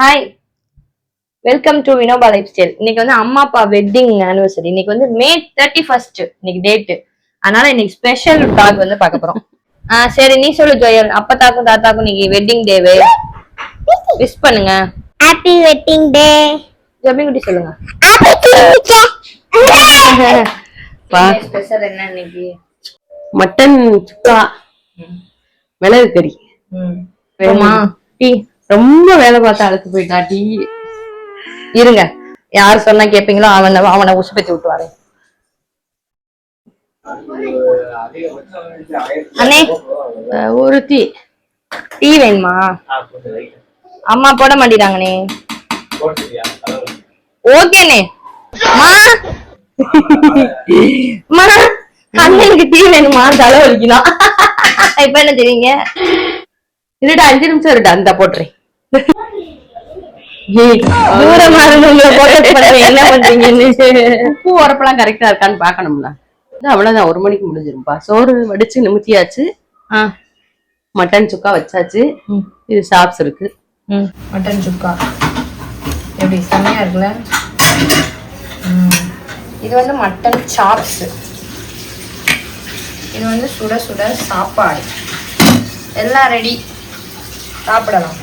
Hi, welcome to Vinoba life style. இன்னைக்கு வந்து அம்மா அப்பா வெட்டிங் ஆனிவர்சரி. இன்னைக்கு வந்து May 31st இன்னைக்கு டேட். அதனால இன்னைக்கு ஸ்பெஷல் டாக் வந்து பார்க்க போறோம். சரி, நீ சொல்லு ஜோயல். அப்பத்தாக்கும் தாத்தாக்கும் இன்னைக்கு வெட்டிங் டேவே. விஷ் பண்ணுங்க. Happy wedding day. ஜபி குட்டி சொல்லுங்க. ஸ்பெஷல் என்ன இன்னைக்கு? மட்டன் சுக்கா, மிளகு கறி. டீ ரொம்ப வேலை பார்த்து அழைத்து போயிட்டா டீ. இருங்க, யார் சொன்னா கேப்பீங்களோ அவனை உசுப்பத்தி விட்டு வரேன். அண்ணே, ஒரு டீ. டீ வேணுமா? அம்மா போட மாட்டேங்கிறாங்கண்ணே. ஓகேண்ணே. அண்ணனுக்கு டீ வேணுமா? தலை வலிக்கலாம். இப்ப என்ன தெரியுங்க? இல்லடா 5 நிமிஷம் இருடா, அந்த போட்டுறேன். தூரமா இருந்தவங்களை போட்டு பண்ணுவேன். என்ன பண்றீங்கன்னு உப்பு உரப்பெல்லாம் கரெக்டா இருக்கான்னு பாக்கணும்ல. அவ்வளவுதான், 1 மணிக்கு முடிஞ்சிரும்பா. சோறு வடிச்சு நிமித்தியாச்சு. மட்டன் சுக்கா வச்சாச்சு. இது சாப்ஸ் இருக்கு. மட்டன் சுக்கா எப்படி செம்மையா இருக்குல்ல? இது வந்து மட்டன் சாப்ஸ். இது வந்து சுட சுட சாப்பாடு. எல்லாம் ரெடி, சாப்பிடலாம்.